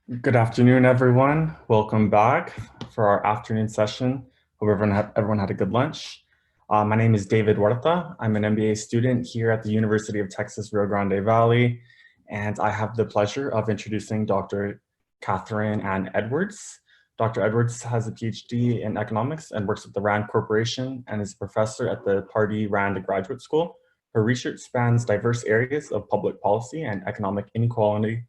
Good afternoon, everyone. Welcome back for our afternoon session. Hope everyone had a good lunch. My name is David Huerta. I'm an MBA student here at the University of Texas, Rio Grande Valley, and I have the pleasure of introducing Dr. Kathryn Anne Edwards. Dr. Edwards has a Ph.D. in economics and works at the RAND Corporation and is a professor at the Pardee RAND Graduate School. Her research spans diverse areas of public policy and economic inequality,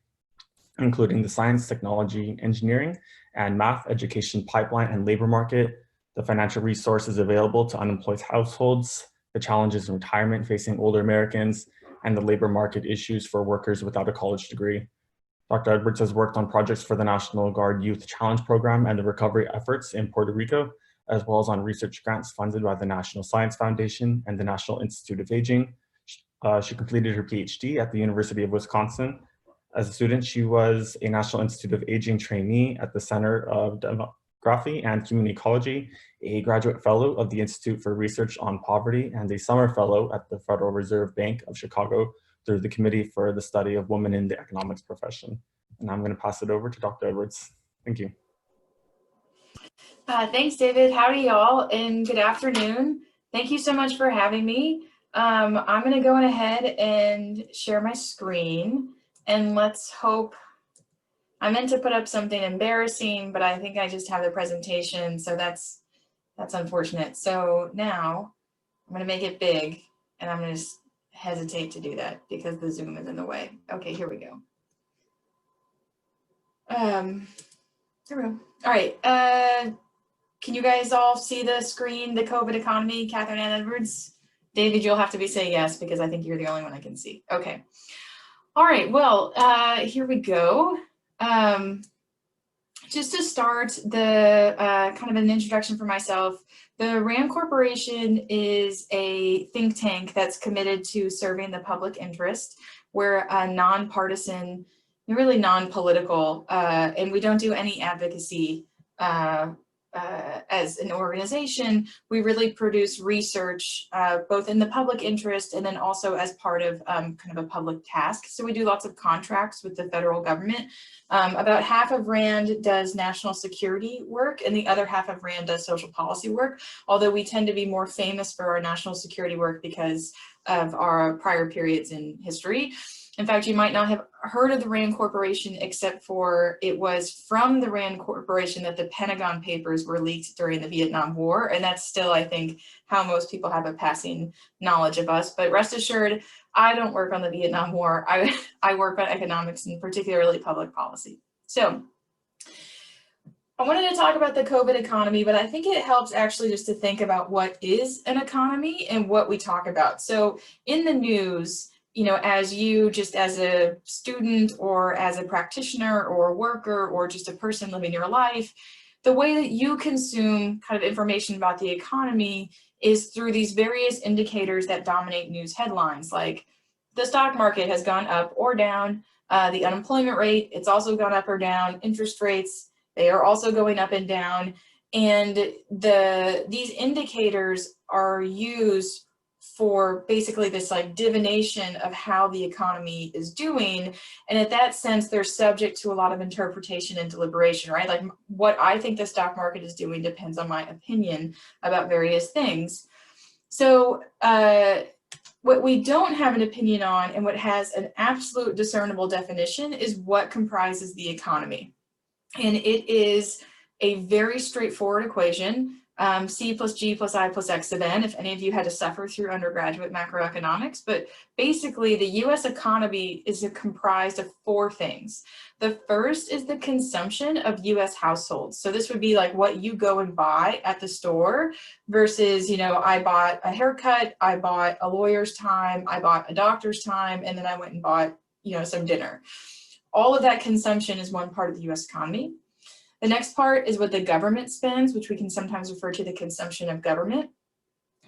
including the science, technology, engineering, and math education pipeline and labor market, the financial resources available to unemployed households, the challenges in retirement facing older Americans, and the labor market issues for workers without a college degree. Dr. Edwards has worked on projects for the National Guard Youth Challenge Program and the recovery efforts in Puerto Rico, as well as on research grants funded by the National Science Foundation and the National Institute of Aging. She completed her PhD at the University of Wisconsin. As a student, she was a National Institute of Aging trainee at the Center of Demography and Human Ecology, a graduate fellow of the Institute for Research on Poverty, and a summer fellow at the Federal Reserve Bank of Chicago through the Committee for the Study of Women in the Economics Profession. And I'm going to pass it over to Dr. Edwards. Thank you. Thanks, David. Howdy, y'all, and good afternoon. Thank you so much for having me. I'm going to go ahead and share my screen, and let's hope. I meant to put up something embarrassing, but I think I just have the presentation, so that's unfortunate. So now I'm going to make it big, and I'm going to hesitate to do that because the Zoom is in the way. Okay, here we go. There we go. All right. Can you guys all see the screen, the COVID economy, Kathryn Anne Edwards? David, you'll have to be saying yes because I think you're the only one I can see. Okay. All right, well, here we go. Just to start, the kind of an introduction for myself, the RAND Corporation is a think tank that's committed to serving the public interest. We're a nonpartisan, really non-political, and we don't do any advocacy as an organization. We really produce research both in the public interest and then also as part of kind of a public task. So we do lots of contracts with the federal government. About half of RAND does national security work and the other half of RAND does social policy work, although we tend to be more famous for our national security work because of our prior periods in history. In fact, you might not have heard of the RAND Corporation except for it was from the RAND Corporation that the Pentagon Papers were leaked during the Vietnam War. And that's still, I think, how most people have a passing knowledge of us. But rest assured, I don't work on the Vietnam War. I work on economics and particularly public policy. So I wanted to talk about the COVID economy, but I think it helps actually just to think about what is an economy and what we talk about. So in the news, you know, as you just as a student or as a practitioner or a worker or just a person living your life, the way that you consume kind of information about the economy is through these various indicators that dominate news headlines, like the stock market has gone up or down, the unemployment rate, it's also gone up or down, interest rates, they are also going up and down. And these indicators are used for basically this like divination of how the economy is doing. And at that sense, they're subject to a lot of interpretation and deliberation, right? Like what I think the stock market is doing depends on my opinion about various things. So what we don't have an opinion on and what has an absolute discernible definition is what comprises the economy. And it is a very straightforward equation. C plus G plus I plus X of N, if any of you had to suffer through undergraduate macroeconomics. But basically, the US economy is comprised of four things. The first is the consumption of US households. So this would be like what you go and buy at the store versus, you know, I bought a haircut, I bought a lawyer's time, I bought a doctor's time, and then I went and bought, you know, some dinner. All of that consumption is one part of the US economy. The next part is what the government spends, which we can sometimes refer to the consumption of government.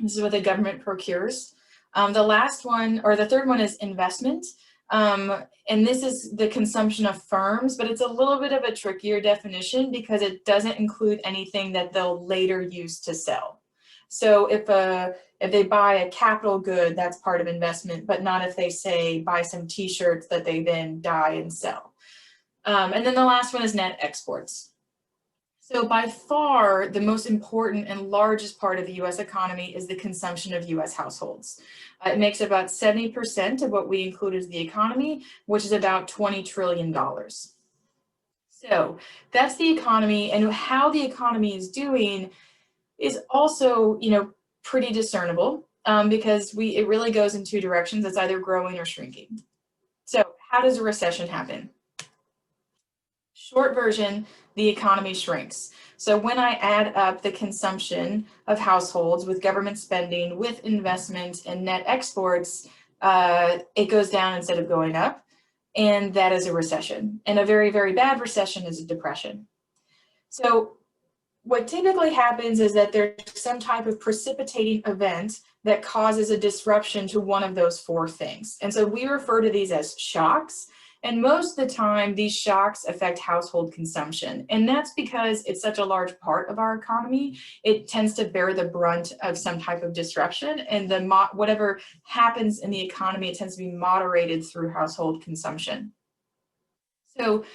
This is what the government procures. The last one, or the third one, is investment. And this is the consumption of firms, but it's a little bit of a trickier definition because it doesn't include anything that they'll later use to sell. So if they buy a capital good, that's part of investment, but not if they say buy some t-shirts that they then dye and sell. And then the last one is net exports. So by far, the most important and largest part of the US economy is the consumption of US households. It makes about 70% of what we include as the economy, which is about $20 trillion. So that's the economy, and how the economy is doing is also, pretty discernible because it really goes in two directions. It's either growing or shrinking. So how does a recession happen? Short version, the economy shrinks. So when I add up the consumption of households with government spending, with investment and net exports, it goes down instead of going up. And that is a recession. And a very, very bad recession is a depression. So what typically happens is that there's some type of precipitating event that causes a disruption to one of those four things. And so we refer to these as shocks. And most of the time, these shocks affect household consumption. And that's because it's such a large part of our economy. It tends to bear the brunt of some type of disruption. And whatever happens in the economy, it tends to be moderated through household consumption. So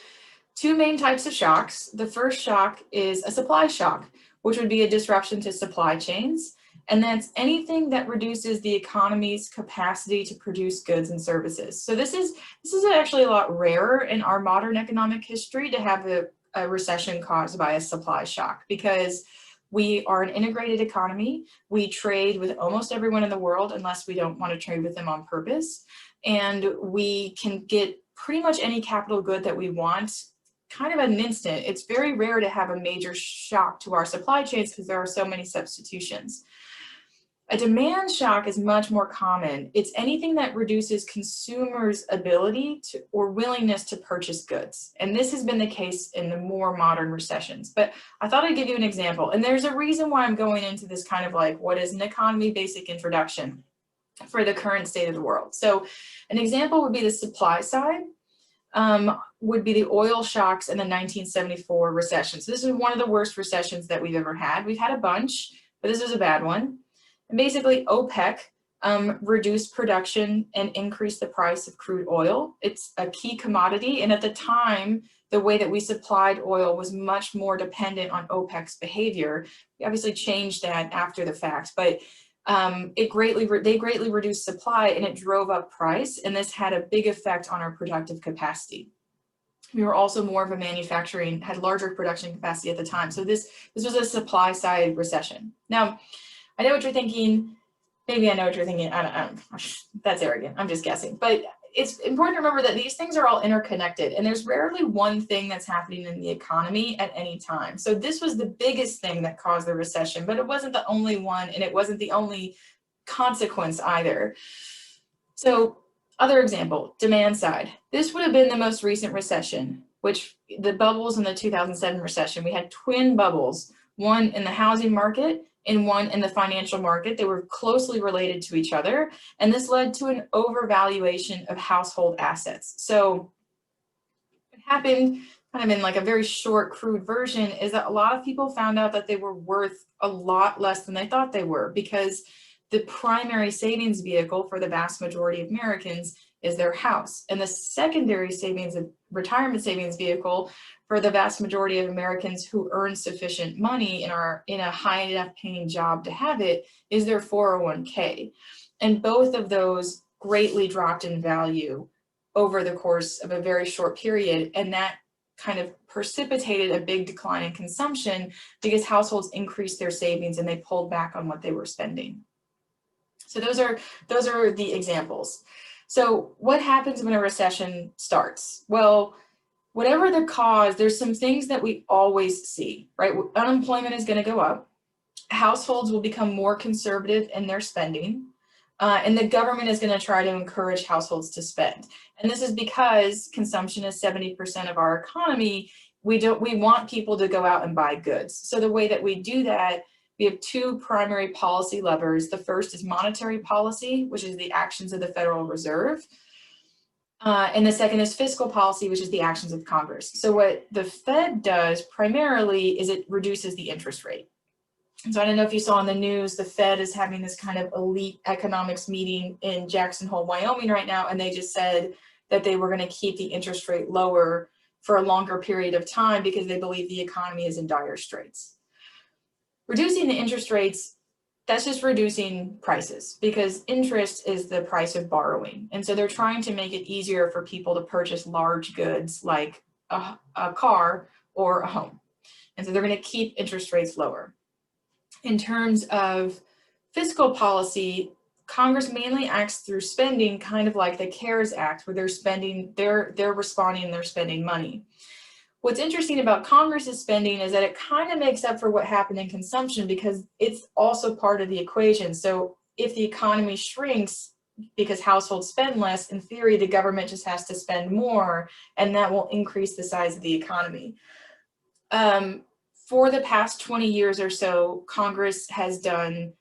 two main types of shocks. The first shock is a supply shock, which would be a disruption to supply chains. And that's anything that reduces the economy's capacity to produce goods and services. So this is actually a lot rarer in our modern economic history to have a recession caused by a supply shock, because we are an integrated economy. We trade with almost everyone in the world unless we don't want to trade with them on purpose. And we can get pretty much any capital good that we want kind of at an instant. It's very rare to have a major shock to our supply chains because there are so many substitutions. A demand shock is much more common. It's anything that reduces consumers' ability to or willingness to purchase goods. And this has been the case in the more modern recessions. But I thought I'd give you an example. And there's a reason why I'm going into this kind of like what is an economy basic introduction for the current state of the world. So an example would be the supply side. Would be the oil shocks in the 1974 recession. So this is one of the worst recessions that we've ever had. We've had a bunch, but this was a bad one. And basically OPEC reduced production and increased the price of crude oil. It's a key commodity. And at the time, the way that we supplied oil was much more dependent on OPEC's behavior. We obviously changed that after the fact, but they greatly reduced supply and it drove up price. And this had a big effect on our productive capacity. We were also more of a had larger production capacity at the time. So this was a supply side recession. Now, I know what you're thinking. Maybe I know what you're thinking. I don't, that's arrogant. I'm just guessing. But it's important to remember that these things are all interconnected and there's rarely one thing that's happening in the economy at any time. So this was the biggest thing that caused the recession, but it wasn't the only one and it wasn't the only consequence either. So other example, demand side. This would have been the most recent recession, which the bubbles in the 2007 recession, we had twin bubbles, one in the housing market and one in the financial market. They were closely related to each other. And this led to an overvaluation of household assets. So what happened kind of in like a very short, crude version is that a lot of people found out that they were worth a lot less than they thought they were, because the primary savings vehicle for the vast majority of Americans is their house. And the secondary retirement savings vehicle for the vast majority of Americans who earn sufficient money in a high enough paying job to have it is their 401k. And both of those greatly dropped in value over the course of a very short period. And that kind of precipitated a big decline in consumption because households increased their savings and they pulled back on what they were spending. So those are the examples. So what happens when a recession starts? Well, whatever the cause, there's some things that we always see, right? Unemployment is going to go up. Households will become more conservative in their spending. And the government is going to try to encourage households to spend. And this is because consumption is 70% of our economy. We want people to go out and buy goods. So the way that we do that, we have two primary policy levers. The first is monetary policy, which is the actions of the Federal Reserve. And the second is fiscal policy, which is the actions of Congress. So what the Fed does primarily is it reduces the interest rate. So I don't know if you saw in the news, the Fed is having this kind of elite economics meeting in Jackson Hole, Wyoming right now, and they just said that they were going to keep the interest rate lower for a longer period of time because they believe the economy is in dire straits. Reducing the interest rates, that's just reducing prices because interest is the price of borrowing. And so they're trying to make it easier for people to purchase large goods like a car or a home. And so they're going to keep interest rates lower. In terms of fiscal policy, Congress mainly acts through spending, kind of like the CARES Act, where they're spending, they're responding, they're spending money. What's interesting about Congress's spending is that it kind of makes up for what happened in consumption because it's also part of the equation. So if the economy shrinks because households spend less, in theory, the government just has to spend more, and that will increase the size of the economy. For the past 20 years or so, Congress has done,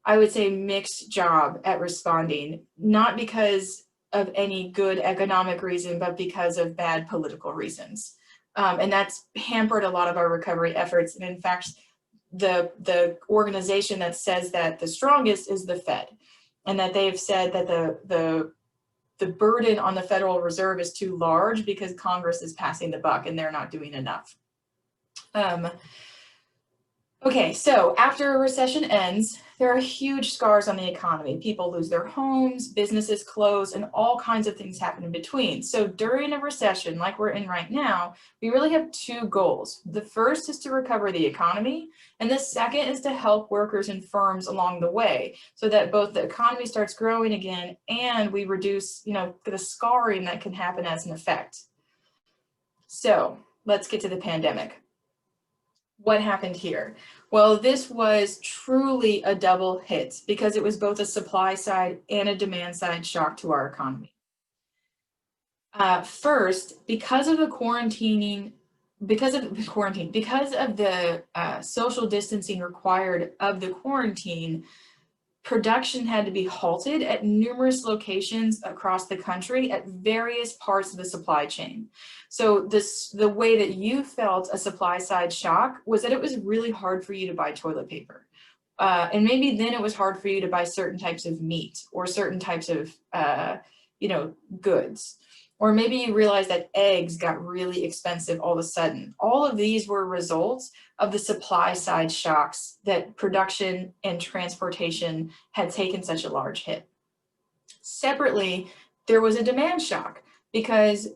I would say, mixed job at responding, not because of any good economic reason, but because of bad political reasons. And that's hampered a lot of our recovery efforts. And in fact, the organization that says that the strongest is the Fed, and that they've said that the burden on the Federal Reserve is too large because Congress is passing the buck and they're not doing enough. Okay, so after a recession ends, there are huge scars on the economy. People lose their homes, businesses close, and all kinds of things happen in between. So during a recession like we're in right now, we really have two goals. The first is to recover the economy, and the second is to help workers and firms along the way so that both the economy starts growing again and we reduce, the scarring that can happen as an effect. So let's get to the pandemic. What happened here? Well, this was truly a double hit because it was both a supply side and a demand side shock to our economy. First, because of the social distancing required of the quarantine, production had to be halted at numerous locations across the country at various parts of the supply chain. So the way that you felt a supply side shock was that it was really hard for you to buy toilet paper. And maybe then it was hard for you to buy certain types of meat or certain types of, goods. Or maybe you realized that eggs got really expensive all of a sudden. All of these were results of the supply side shocks that production and transportation had taken such a large hit. Separately, there was a demand shock because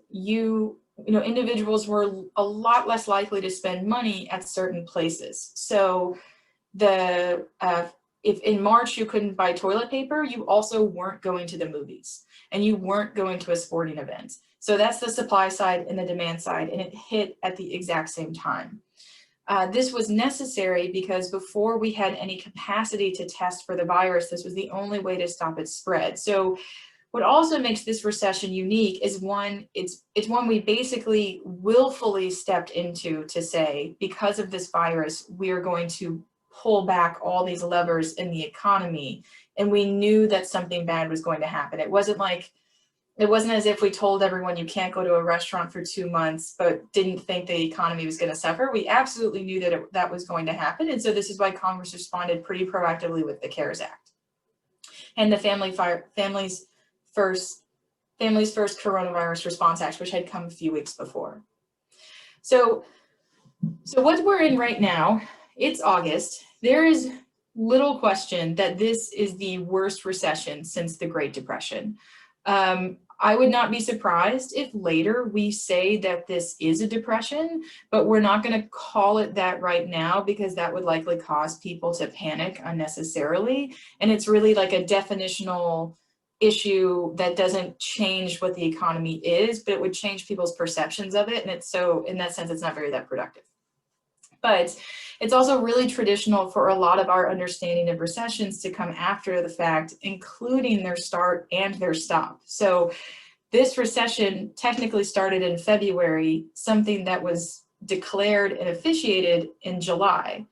individuals were a lot less likely to spend money at certain places. So if in March you couldn't buy toilet paper, you also weren't going to the movies and you weren't going to a sporting event. So that's the supply side and the demand side, and it hit at the exact same time. This was necessary because before we had any capacity to test for the virus, this was the only way to stop its spread. So what also makes this recession unique is it's one we basically willfully stepped into to say, because of this virus, we are going to pull back all these levers in the economy. And we knew that something bad was going to happen. It wasn't as if we told everyone you can't go to a restaurant for 2 months, but didn't think the economy was going to suffer. We absolutely knew that that was going to happen. And so this is why Congress responded pretty proactively with the CARES Act and the Families First Coronavirus Response Act, which had come a few weeks before. So what we're in right now, it's August. There is little question that this is the worst recession since the Great Depression. I would not be surprised if later we say that this is a depression, but we're not going to call it that right now because that would likely cause people to panic unnecessarily. And it's really like a definitional issue that doesn't change what the economy is, but it would change people's perceptions of it. And so in that sense, it's not very that productive. But it's also really traditional for a lot of our understanding of recessions to come after the fact, including their start and their stop. So this recession technically started in February, something that was declared and officiated in July.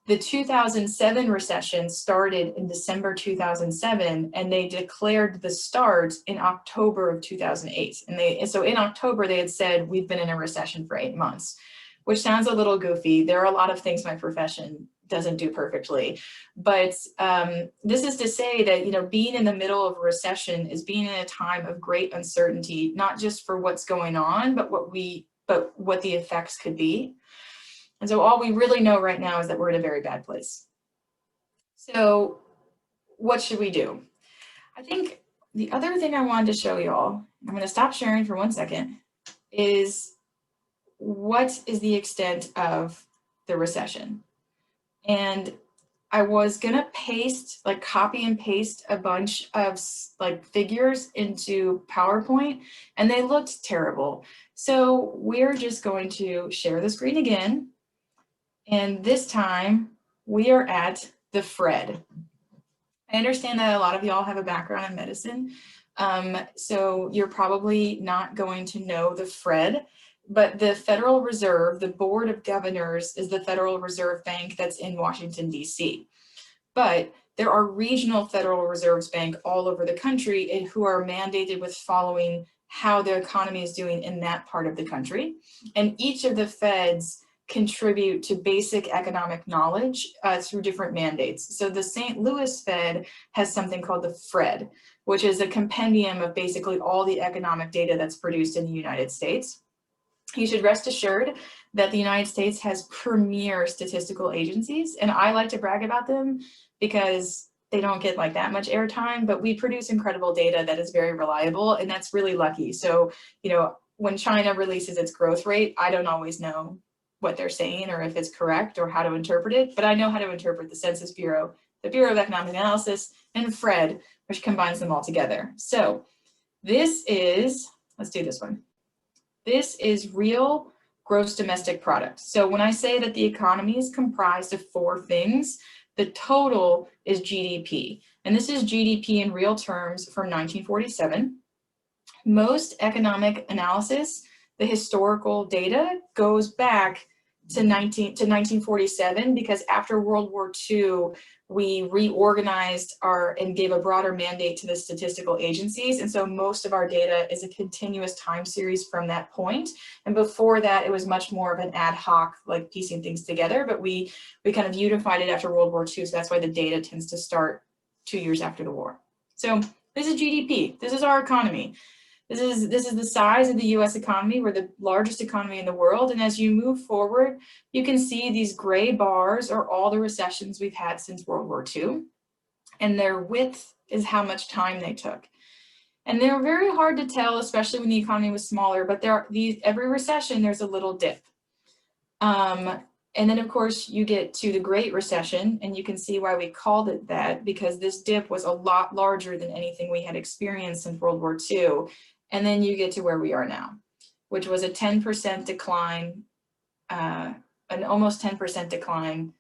The 2007 recession started in December 2007, and they declared the start in October of 2008. And so in October, they had said, we've been in a recession for 8 months. Which sounds a little goofy. There are a lot of things my profession doesn't do perfectly. But this is to say that, being in the middle of a recession is being in a time of great uncertainty, not just for what's going on, but but what the effects could be. And so all we really know right now is that we're in a very bad place. So what should we do? I think the other thing I wanted to show y'all, I'm going to stop sharing for 1 second, is what is the extent of the recession. And I was going to paste, like copy and paste a bunch of like figures into PowerPoint, and they looked terrible. So we're just going to share the screen again. And this time we are at the FRED. I understand that a lot of y'all have a background in medicine, so you're probably not going to know the FRED, but the Federal Reserve, the Board of Governors, is the Federal Reserve Bank that's in Washington, D.C. But there are regional Federal Reserve banks all over the country and who are mandated with following how the economy is doing in that part of the country. And each of the feds contribute to basic economic knowledge through different mandates. So the St. Louis Fed has something called the FRED, which is a compendium of basically all the economic data that's produced in the United States. You should rest assured that the United States has premier statistical agencies, and I like to brag about them because they don't get like that much airtime, but we produce incredible data that is very reliable, and that's really lucky. So, you know, when China releases its growth rate, I don't always know what they're saying or if it's correct or how to interpret it, but I know how to interpret the Census Bureau, the Bureau of Economic Analysis, and FRED, which combines them all together. So this is, let's do this one. This is real gross domestic product. So when I say that the economy is comprised of 4 things, the total is GDP. And this is GDP in real terms from 1947. Most economic analysis, the historical data, goes back to 1947, because after World War II, we reorganized and gave a broader mandate to the statistical agencies. And so most of our data is a continuous time series from that point. And before that, it was much more of an ad hoc, like piecing things together, but we kind of unified it after World War II. So that's why the data tends to start 2 years after the war. So this is GDP. This is our economy. This is the size of the US economy. We're the largest economy in the world. And as you move forward, you can see these gray bars are all the recessions we've had since World War II. And their width is how much time they took. And they're very hard to tell, especially when the economy was smaller, but every recession, there's a little dip. And then of course you get to the Great Recession, and you can see why we called it that, because this dip was a lot larger than anything we had experienced since World War II. And then you get to where we are now, which was a 10% decline, an almost 10% decline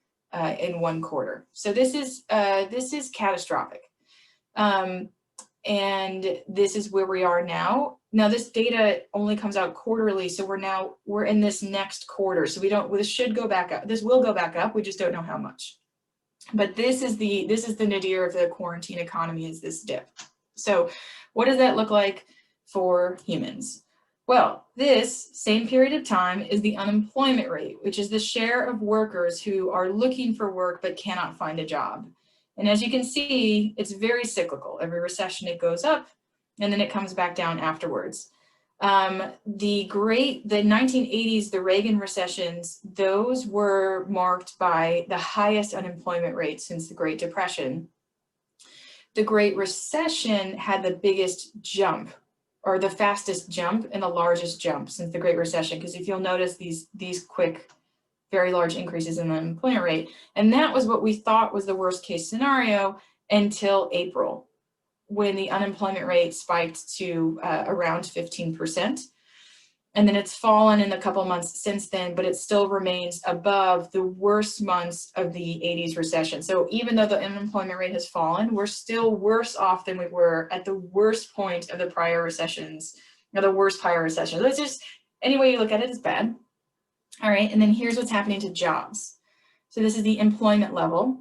in 1 quarter. So this is catastrophic. And this is where we are now. Now this data only comes out quarterly, so we're in this next quarter. So this should go back up. This will go back up. We just don't know how much. But this is the nadir of the quarantine economy, is this dip. So what does that look like for humans? Well, this same period of time is the unemployment rate, which is the share of workers who are looking for work but cannot find a job. And as you can see, it's very cyclical. Every recession it goes up and then it comes back down afterwards. The 1980s, the Reagan recessions, those were marked by the highest unemployment rate since the Great Depression. The Great Recession had the biggest jump, or the fastest jump and the largest jump since the Great Recession, because if you'll notice these quick, very large increases in the unemployment rate. And that was what we thought was the worst case scenario until April, when the unemployment rate spiked to around 15%. And then it's fallen in a couple months since then, but it still remains above the worst months of the 80s recession. So even though the unemployment rate has fallen, we're still worse off than we were at the worst point of the prior recessions, or the worst prior recession. So it's just, any way you look at it, it's bad. All right, and then here's what's happening to jobs. So this is the employment level.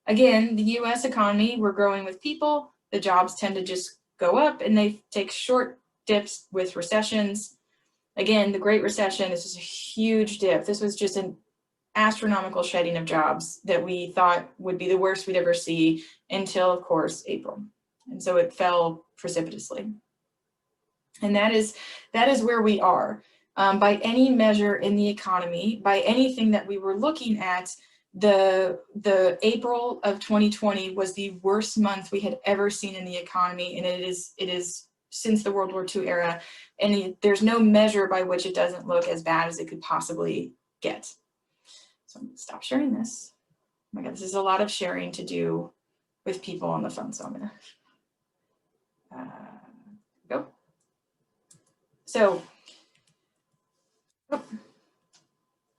Again, the US economy, we're growing with people. The jobs tend to just go up, and they take short dips with recessions. Again, the Great Recession, this is a huge dip. This was just an astronomical shedding of jobs that we thought would be the worst we'd ever see until, of course, April. And so it fell precipitously. And that is where we are. By any measure in the economy, by anything that we were looking at, the April of 2020 was the worst month we had ever seen in the economy, and it is since the World War II era, and there's no measure by which it doesn't look as bad as it could possibly get. So I'm gonna stop sharing this. Oh my God, this is a lot of sharing to do with people on the phone, so I'm gonna go. So,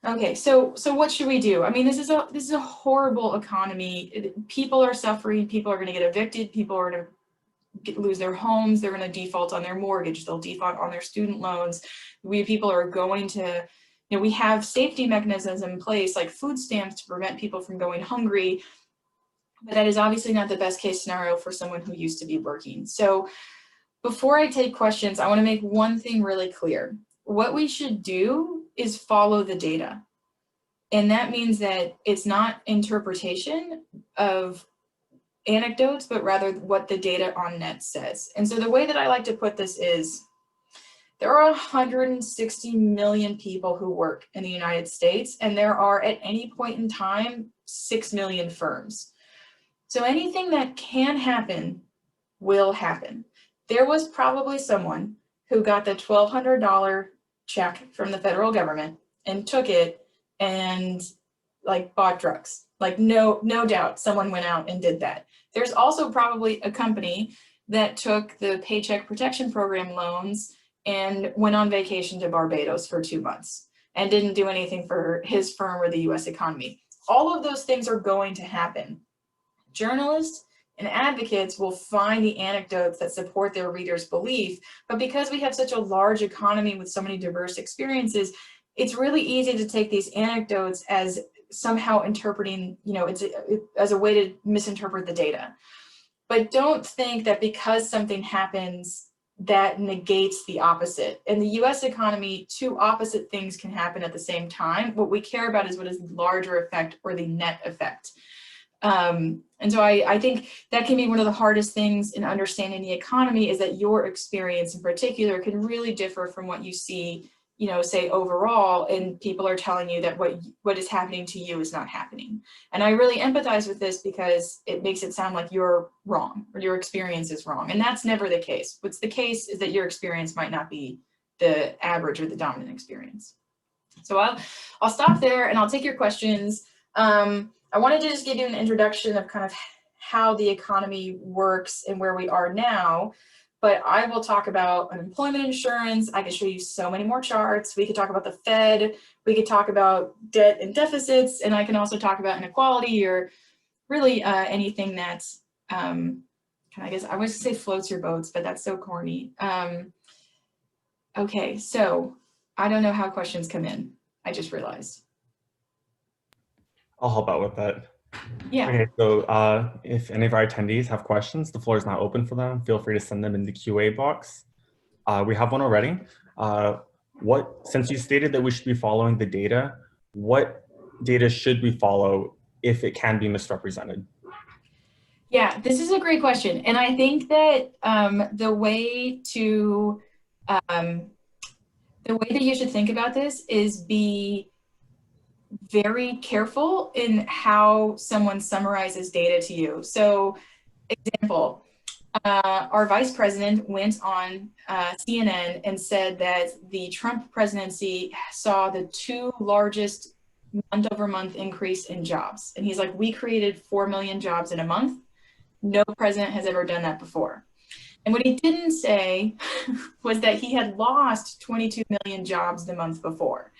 okay, so what should we do? I mean, this is a horrible economy. People are suffering. People are going to get evicted. People are going to lose their homes. They're going to default on their mortgage. They'll default on their student loans. People are going to, we have safety mechanisms in place like food stamps to prevent people from going hungry. But that is obviously not the best case scenario for someone who used to be working. So before I take questions, I want to make one thing really clear. What we should do is follow the data. And that means that it's not interpretation of anecdotes, but rather what the data on net says. And so the way that I like to put this is, there are 160 million people who work in the United States, and there are at any point in time, 6 million firms. So anything that can happen will happen. There was probably someone who got the $1,200 check from the federal government and took it and like bought drugs. Like no doubt someone went out and did that. There's also probably a company that took the Paycheck Protection Program loans and went on vacation to Barbados for 2 months and didn't do anything for his firm or the US economy. All of those things are going to happen. Journalists and advocates will find the anecdotes that support their readers' belief, but because we have such a large economy with so many diverse experiences, it's really easy to take these anecdotes as somehow interpreting, as a way to misinterpret the data. But don't think that because something happens, that negates the opposite. In the US economy, two opposite things can happen at the same time. What we care about is what is the larger effect or the net effect. And so I think that can be one of the hardest things in understanding the economy, is that your experience in particular can really differ from what you see, say overall, and people are telling you that what is happening to you is not happening. And I really empathize with this because it makes it sound like you're wrong or your experience is wrong. And that's never the case. What's the case is that your experience might not be the average or the dominant experience. So I'll stop there and I'll take your questions. I wanted to just give you an introduction of kind of how the economy works and where we are now, but I will talk about unemployment insurance. I can show you so many more charts. We could talk about the Fed, we could talk about debt and deficits, and I can also talk about inequality or really anything that's, I guess I was gonna say floats your boats, but that's so corny. Okay, so I don't know how questions come in. I just realized. I'll help out with that. Yeah. Okay, so if any of our attendees have questions, the floor is now open for them. Feel free to send them in the QA box. We have one already. Since you stated that we should be following the data, what data should we follow if it can be misrepresented? Yeah, this is a great question. And I think that the way that you should think about this is be very careful in how someone summarizes data to you. So, example, our vice president went on CNN and said that the Trump presidency saw the two largest month-over-month increase in jobs. And he's like, we created 4 million jobs in a month. No president has ever done that before. And what he didn't say was that he had lost 22 million jobs the month before.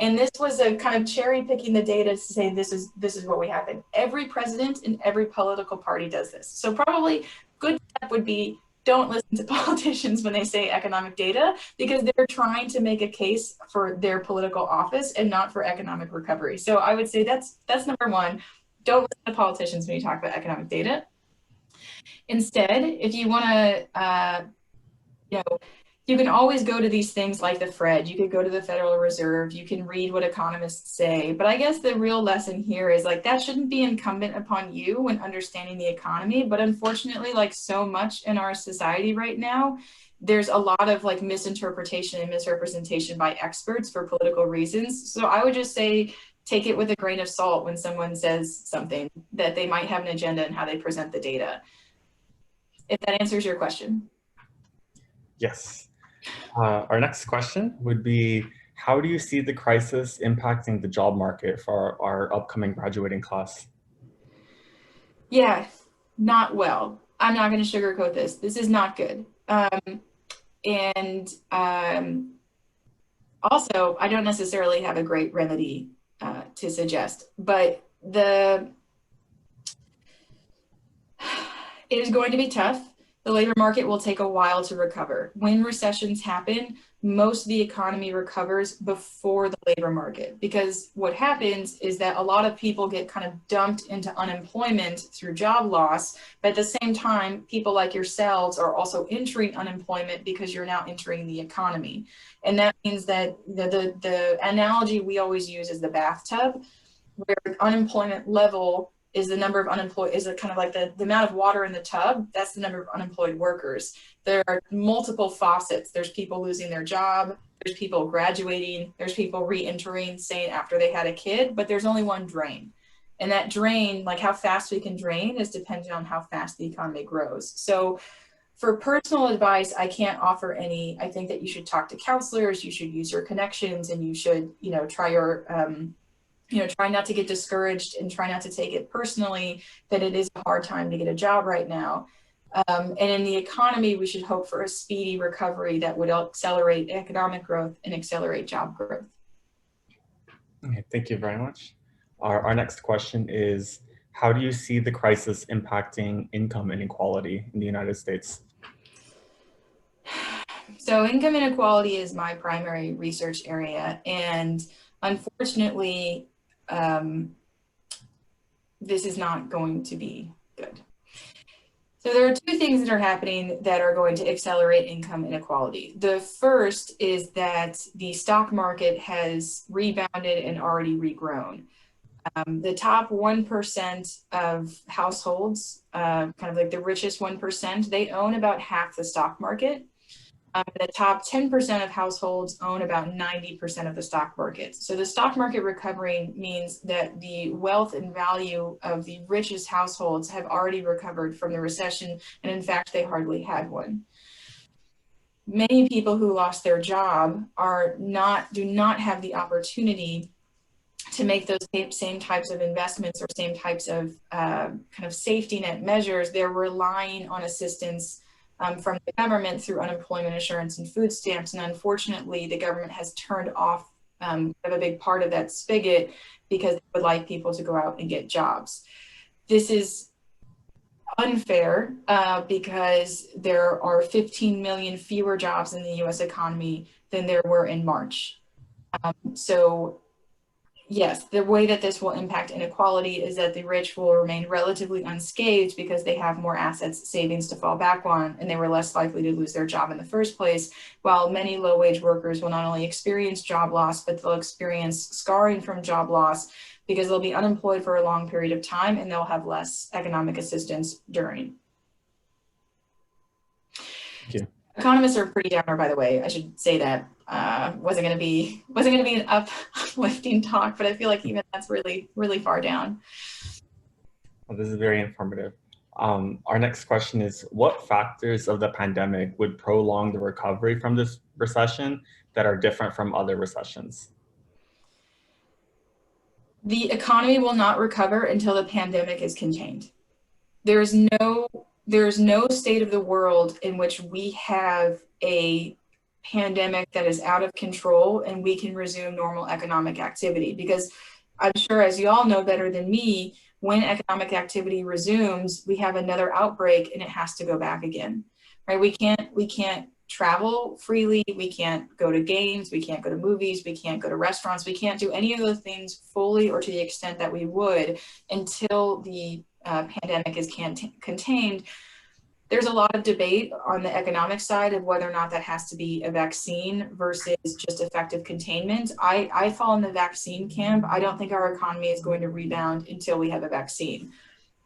And this was a kind of cherry picking the data to say this is what we happen. Every president in every political party does this. So probably good step would be don't listen to politicians when they say economic data, because they're trying to make a case for their political office and not for economic recovery. So I would say that's number one. Don't listen to politicians when you talk about economic data. Instead, if you want to, you can always go to these things like the Fed. You could go to the Federal Reserve. You can read what economists say. But I guess the real lesson here is like that shouldn't be incumbent upon you when understanding the economy. But unfortunately, like so much in our society right now, there's a lot of like misinterpretation and misrepresentation by experts for political reasons. So I would just say, take it with a grain of salt when someone says something, that they might have an agenda in how they present the data. If that answers your question. Yes. Our next question would be, how do you see the crisis impacting the job market for our upcoming graduating class? Yeah, not well. I'm not going to sugarcoat this. This is not good. Also, I don't necessarily have a great remedy to suggest, but it is going to be tough. The labor market will take a while to recover. When recessions happen, most of the economy recovers before the labor market, because what happens is that a lot of people get kind of dumped into unemployment through job loss, but at the same time, people like yourselves are also entering unemployment because you're now entering the economy. And that means that the analogy we always use is the bathtub, where unemployment level is the number of unemployed, is kind of like the amount of water in the tub. That's the number of unemployed workers. There are multiple faucets. There's people losing their job. There's people graduating. There's people re-entering, saying after they had a kid, but there's only one drain. And that drain, like how fast we can drain, is dependent on how fast the economy grows. So for personal advice, I can't offer any. I think that you should talk to counselors, you should use your connections, and you should, try not to get discouraged and try not to take it personally that it is a hard time to get a job right now. And in the economy, we should hope for a speedy recovery that would accelerate economic growth and accelerate job growth. Okay, thank you very much. Our next question is, how do you see the crisis impacting income inequality in the United States? So income inequality is my primary research area, and unfortunately, this is not going to be good. So there are two things that are happening that are going to accelerate income inequality. The first is that the stock market has rebounded and already regrown. The top 1% of households, kind of like the richest 1%, they own about half the stock market. The top 10% of households own about 90% of the stock market. So the stock market recovering means that the wealth and value of the richest households have already recovered from the recession, and in fact, they hardly had one. Many people who lost their job do not have the opportunity to make those same types of investments or same types of kind of safety net measures. They're relying on assistance from the government through unemployment insurance and food stamps. And unfortunately, the government has turned off a big part of that spigot because they would like people to go out and get jobs. This is unfair because there are 15 million fewer jobs in the US economy than there were in March. So yes, the way that this will impact inequality is that the rich will remain relatively unscathed because they have more assets, savings to fall back on, and they were less likely to lose their job in the first place, while many low-wage workers will not only experience job loss, but they'll experience scarring from job loss because they'll be unemployed for a long period of time and they'll have less economic assistance during. Thank you. Economists are pretty downer, by the way. I should say that. Wasn't going to be an uplifting talk, but I feel like even that's really, really far down. Well, this is very informative. Our next question is, what factors of the pandemic would prolong the recovery from this recession that are different from other recessions? The economy will not recover until the pandemic is contained. There's no state of the world in which we have a pandemic that is out of control and we can resume normal economic activity, because I'm sure, as you all know better than me, when economic activity resumes, we have another outbreak and it has to go back again, right? We can't travel freely, we can't go to games, we can't go to movies, we can't go to restaurants, we can't do any of those things fully or to the extent that we would until the pandemic is contained. There's a lot of debate on the economic side of whether or not that has to be a vaccine versus just effective containment. I fall in the vaccine camp. I don't think our economy is going to rebound until we have a vaccine.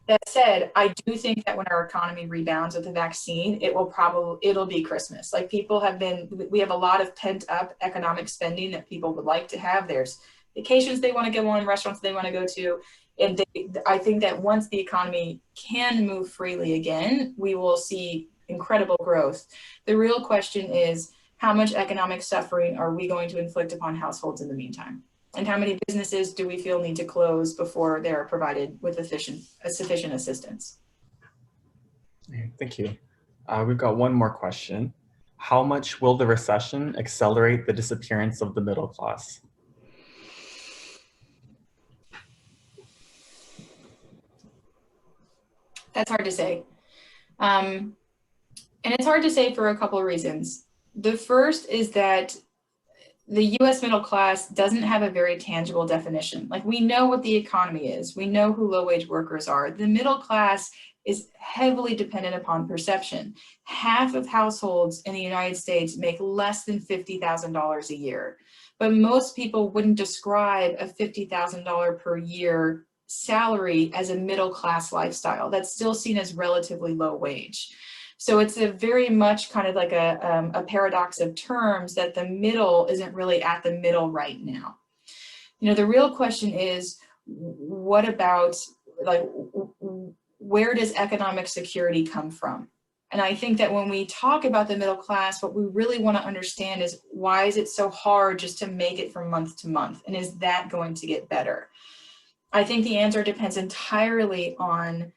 That said, I do think that when our economy rebounds with the vaccine, it'll be Christmas. Like we have a lot of pent up economic spending that people would like to have. There's vacations they want to go on, restaurants they want to go to. And I think that once the economy can move freely again, we will see incredible growth. The real question is, how much economic suffering are we going to inflict upon households in the meantime? And how many businesses do we feel need to close before they're provided with sufficient assistance? Thank you. We've got one more question. How much will the recession accelerate the disappearance of the middle class? That's hard to say. And it's hard to say for a couple of reasons. The first is that the US middle class doesn't have a very tangible definition. Like, we know what the economy is. We know who low-wage workers are. The middle class is heavily dependent upon perception. Half of households in the United States make less than $50,000 a year. But most people wouldn't describe a $50,000 per year salary as a middle class lifestyle. That's still seen as relatively low wage. So it's a very much kind of like a paradox of terms that the middle isn't really at the middle right now. You know, the real question is, what about, like, where does economic security come from? And I think that when we talk about the middle class, what we really want to understand is, why is it so hard just to make it from month to month? And is that going to get better? I think the answer depends entirely on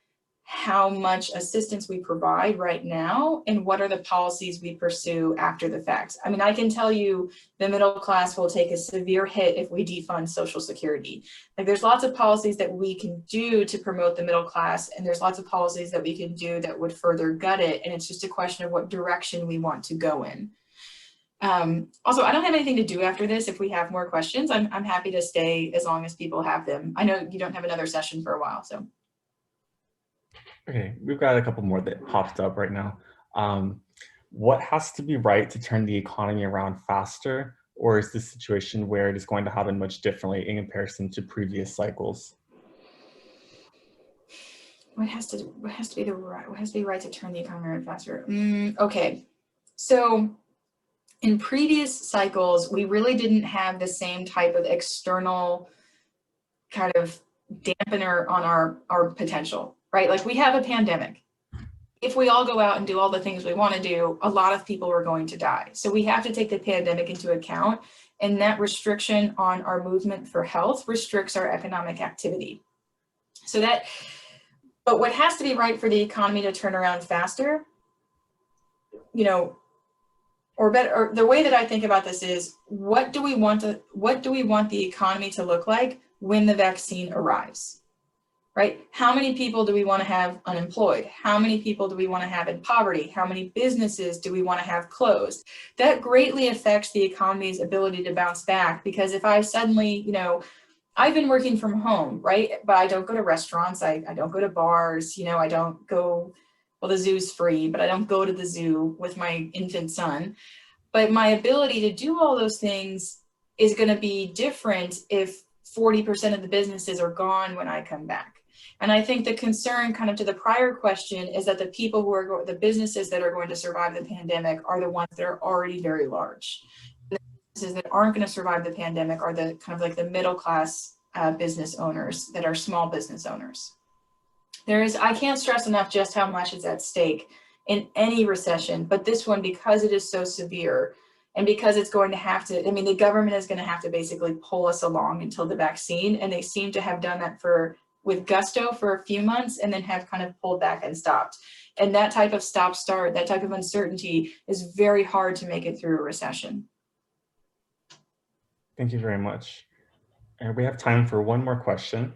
how much assistance we provide right now and what are the policies we pursue after the fact. I mean, I can tell you the middle class will take a severe hit if we defund Social Security. Like, there's lots of policies that we can do to promote the middle class, and there's lots of policies that we can do that would further gut it, and it's just a question of what direction we want to go in. Also, I don't have anything to do after this. If we have more questions, I'm happy to stay as long as people have them. I know you don't have another session for a while, so. Okay, we've got a couple more that popped up right now. What has to be right to turn the economy around faster, or is this situation where it is going to happen much differently in comparison to previous cycles? What has to be right to turn the economy around faster? Okay, so in previous cycles, we really didn't have the same type of external kind of dampener on our potential. Right? Like, we have a pandemic. If we all go out and do all the things we want to do, a lot of people are going to die. So we have to take the pandemic into account, and that restriction on our movement for health restricts our economic activity. But what has to be right for the economy to turn around faster, you know, or the way that I think about this is, what do we want the economy to look like when the vaccine arrives? Right? How many people do we want to have unemployed? How many people do we want to have in poverty? How many businesses do we want to have closed? That greatly affects the economy's ability to bounce back, because if I suddenly, you know, I've been working from home, right? But I don't go to restaurants, I don't go to bars, you know, I don't go, well, the zoo's free, but I don't go to the zoo with my infant son. But my ability to do all those things is going to be different if 40% of the businesses are gone when I come back. And I think the concern, kind of to the prior question, is that the businesses that are going to survive the pandemic are the ones that are already very large. The businesses that aren't going to survive the pandemic are the kind of like the middle class business owners that are small business owners. I can't stress enough just how much is at stake in any recession, but this one, because it is so severe, and because it's going to have to, I mean, the government is going to have to basically pull us along until the vaccine, and they seem to have done that with gusto for a few months, and then have kind of pulled back and stopped. And that type of stop-start, that type of uncertainty, is very hard to make it through a recession. Thank you very much. And we have time for one more question.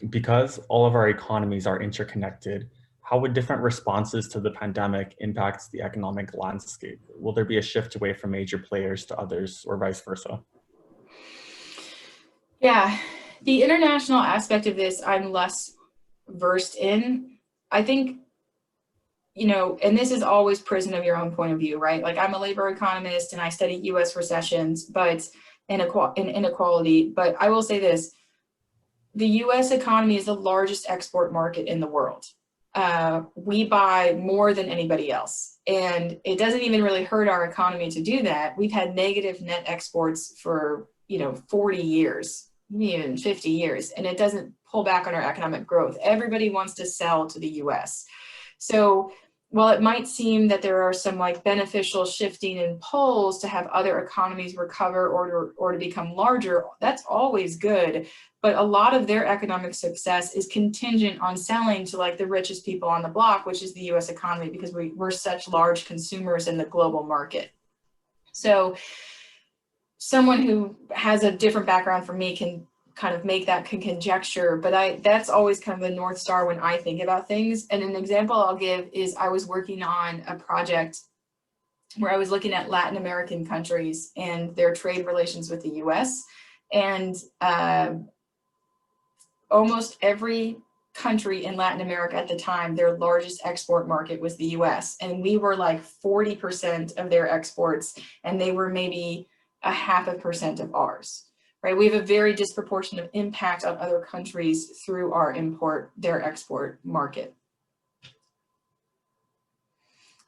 Because all of our economies are interconnected, how would different responses to the pandemic impact the economic landscape? Will there be a shift away from major players to others, or vice versa? Yeah. The international aspect of this, I'm less versed in. I think, you know, and this is always prison of your own point of view, right? Like, I'm a labor economist and I study US recessions, but inequality. But I will say this, the US economy is the largest export market in the world. We buy more than anybody else. And it doesn't even really hurt our economy to do that. We've had negative net exports for 40 years, even 50 years, and it doesn't pull back on our economic growth. Everybody wants to sell to the US. So while it might seem that there are some like beneficial shifting in poles to have other economies recover or to become larger, that's always good. But a lot of their economic success is contingent on selling to like the richest people on the block, which is the US economy, because we're such large consumers in the global market. So someone who has a different background from me can kind of make that conjecture, but that's always kind of the North Star when I think about things. And an example I'll give is I was working on a project where I was looking at Latin American countries and their trade relations with the US. And almost every country in Latin America at the time, their largest export market was the US. And we were like 40% of their exports, and they were maybe 0.5% of ours, right? We have a very disproportionate impact on other countries through our their export market.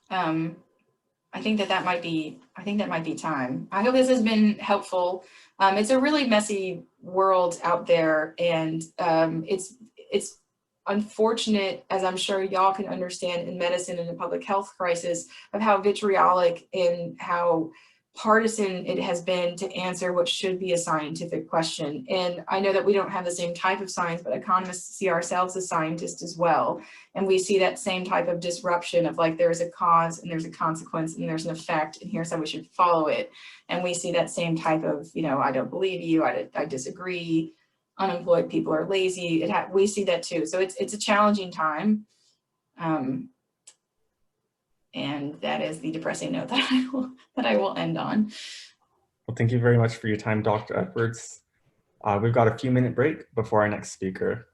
I think that might be time. I hope this has been helpful. It's a really messy world out there, and it's unfortunate, as I'm sure y'all can understand in medicine and the public health crisis, of how vitriolic and how partisan it has been to answer what should be a scientific question. And I know that we don't have the same type of science, but economists see ourselves as scientists as well. And we see that same type of disruption of like, there's a cause and there's a consequence and there's an effect, and here's how we should follow it. And we see that same type of, I don't believe you, I disagree, unemployed people are lazy. We see that too. So it's a challenging time. And that is the depressing note that I will end on. Well, thank you very much for your time, Dr. Edwards. We've got a few-minute break before our next speaker.